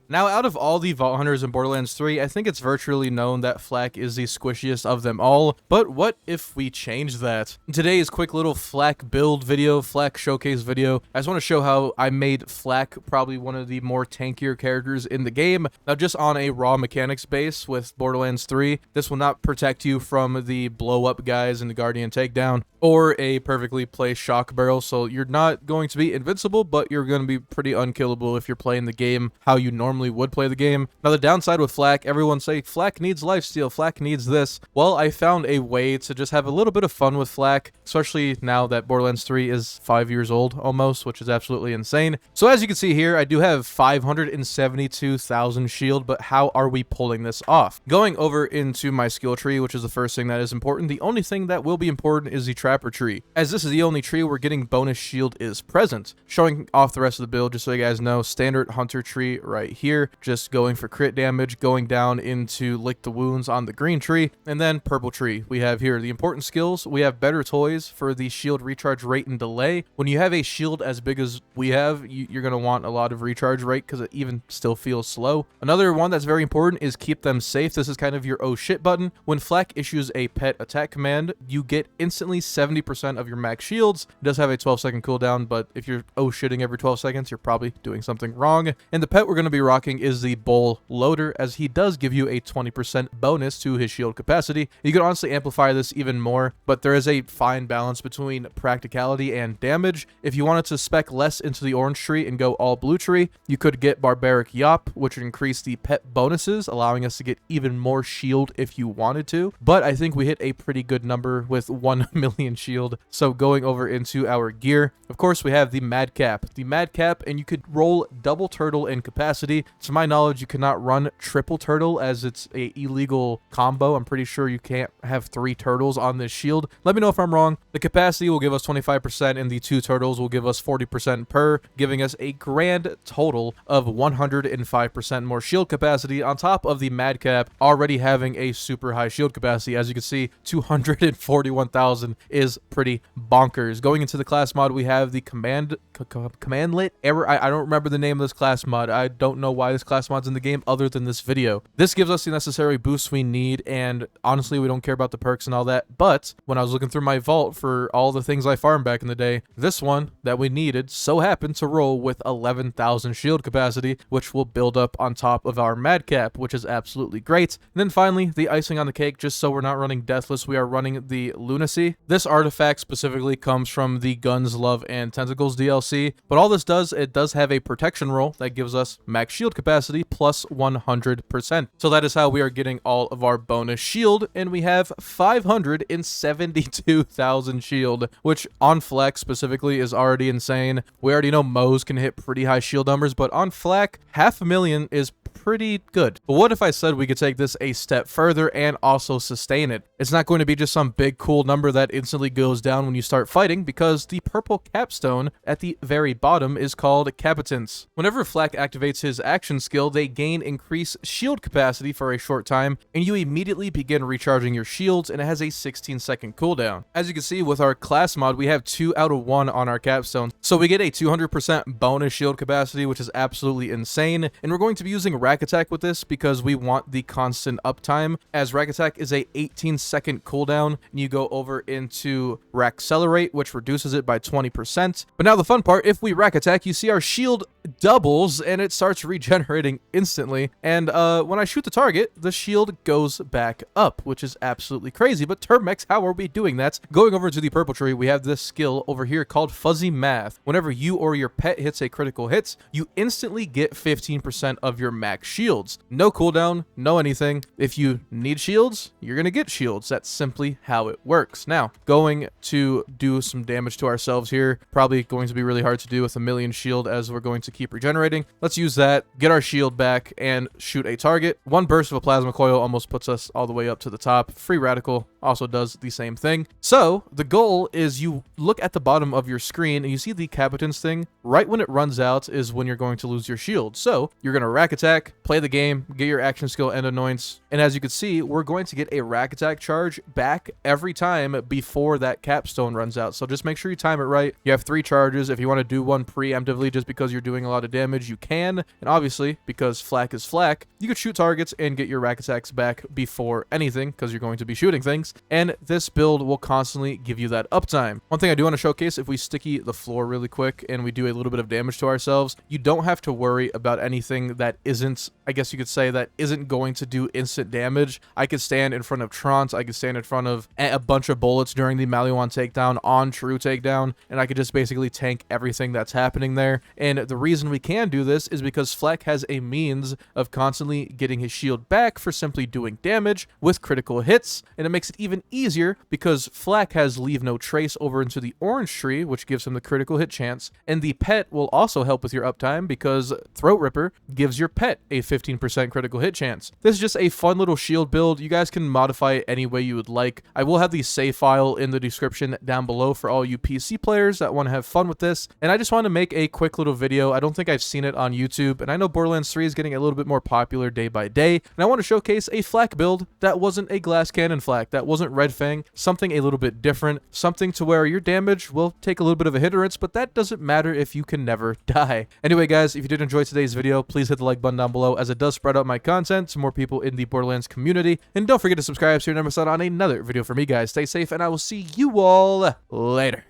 Now, out of all the Vault Hunters in Borderlands 3, I think it's virtually known that Flak is the squishiest of them all, but what if we change that? In today's quick little Flak build video, Flak showcase video, I just want to show how I made Flak probably one of the more tankier characters in the game. Now, just on a raw mechanics base with Borderlands 3, this will not protect you from the blow-up guys in the Guardian takedown, or a perfectly placed shock barrel, so you're not going to be invincible, but you're going to be pretty unkillable if you're playing the game how you normally would play the game. Now, the downside with Flak, everyone say Flak needs lifesteal, Flak needs this. Well, I found a way to just have a little bit of fun with Flak, especially now that Borderlands 3 is 5 years old almost, which is absolutely insane. So as you can see here, I do have 572,000 shield, but how are we pulling this off? Going over into my skill tree, which is the first thing that is important, the only thing that will be important is the Trapper tree. As this is the only tree we're getting bonus shield is present. Showing off the rest of the build, just so you guys know, standard hunter tree right here, just going for crit damage, going down into lick the wounds on the green tree, and then purple tree. We have here the important skills. We have better toys for the shield recharge rate and delay. When you have a shield as big as we have, you're going to want a lot of recharge rate because it even still feels slow. Another one that's very important is keep them safe. This is kind of your oh shit button. When Flak issues a pet attack command, you get instantly 70% of your max shields. It does have a 12-second cooldown, but if you're oh shitting every 12 seconds, you're probably doing something wrong. And the pet we're going to be rocking is the Bull Loader, as he does give you a 20% bonus to his shield capacity. You could honestly amplify this even more, but there is a fine balance between practicality and damage. If you wanted to spec less into the orange tree and go all blue tree, you could get Barbaric Yop, which would increase the pet bonuses, allowing us to get even more shield if you wanted to. But I think we hit a pretty good number with 1 million shield. So going over into our gear, of course, we have the Madcap. The Madcap, and you could roll double turtle in capacity. To my knowledge, you cannot run triple turtle as it's a illegal combo. I'm pretty sure you can't have 3 turtles on this shield. Let me know if I'm wrong. The capacity will give us 25% and the 2 turtles will give us 40% per, giving us a grand total of 105% more shield capacity on top of the Madcap already having a super high shield capacity. As you can see, 241,000 is pretty bonkers. Going into the class mod, we have the Commandlet error. I don't remember the name of this class mod. I don't know why this class mod's in the game other than this video. This gives us the necessary boosts we need, and honestly, we don't care about the perks and all that. But when I was looking through my vault for all the things I farmed back in the day, this one that we needed so happened to roll with 11,000 shield capacity, which will build up on top of our Madcap, which is absolutely great. And then finally, the icing on the cake, just so we're not running Deathless, we are running the Lunacy. This artifact specifically comes from the Guns, Love, and Tentacles DLC, but all this does, it does have a protection roll that gives us max shield capacity plus 100%. So that is how we are getting all of our bonus shield, and we have 572,000 shield, which on Flak specifically is already insane. We already know Moes can hit pretty high shield numbers, but on Flak, 500,000 is pretty good. But what if I said we could take this a step further and also sustain it? It's not going to be just some big cool number that instantly goes down when you start fighting, because the purple capstone at the very bottom is called Capitance. Whenever Flak activates his action skill, they gain increased shield capacity for a short time, and you immediately begin recharging your shields, and it has a 16-second cooldown. As you can see with our class mod, we have 2 out of 1 on our capstone, so we get a 200% bonus shield capacity, which is absolutely insane. And we're going to be using Rack Attack with this because we want the constant uptime, as Rack Attack is a 18-second cooldown, and you go over into Rack Accelerate, which reduces it by 20%. But now the fun part, if we Rack Attack, you see our shield doubles and it starts regenerating instantly, and when I shoot the target, the shield goes back up, which is absolutely crazy. But Termex, how are we doing that? Going over to the purple tree, we have this skill over here called Fuzzy Math. Whenever you or your pet hits a critical hit, you instantly get 15% of your max shields. No cooldown, no anything. If you need shields, you're gonna get shields. That's simply how it works. Now, going to do some damage to ourselves here, probably going to be really hard to do with 1,000,000 shield, as we're going to keep regenerating. Let's use that, get our shield back, and shoot a target. One burst of a plasma coil almost puts us all the way up to the top. Free Radical also does the same thing. So the goal is you look at the bottom of your screen and you see the Capitance thing. Right when it runs out is when you're going to lose your shield. So you're going to Rack Attack, play the game, get your action skill End Annoyance, and as you can see, we're going to get a Rack Attack charge back every time before that capstone runs out. So just make sure you time it right. You have 3 charges. If you want to do one preemptively just because you're doing a lot of damage, you can. And obviously, because Flak is Flak, you could shoot targets and get your rack attacks back before anything, because you're going to be shooting things. And this build will constantly give you that uptime. One thing I do want to showcase, if we sticky the floor really quick and we do a little bit of damage to ourselves, you don't have to worry about anything that isn't, I guess you could say, that isn't going to do instant damage. I could stand in front of Trance, I could stand in front of a bunch of bullets during the Maliwan takedown on true takedown, and I could just basically tank everything that's happening there. And the reason we can do this is because Flak has a means of constantly getting his shield back for simply doing damage with critical hits, and it makes it even easier because Flak has Leave No Trace over into the orange tree, which gives him the critical hit chance, and the pet will also help with your uptime because Throat Ripper gives your pet a 15% critical hit chance. This is just a fun little shield build. You guys can modify it any way you would like. I will have the save file in the description down below for all you PC players that want to have fun with this, and I just want to make a quick little video. I don't think I've seen it on YouTube, and I know Borderlands 3 is getting a little bit more popular day by day, and I want to showcase a Flak build that wasn't a glass cannon Flak, that wasn't Red Fang, something a little bit different, something to where your damage will take a little bit of a hindrance, but that doesn't matter if you can never die. Anyway guys, if you did enjoy today's video, please hit the like button down below, as it does spread out my content to more people in the Borderlands community, and don't forget to subscribe so you never miss out on another video from me guys. Stay safe, and I will see you all later.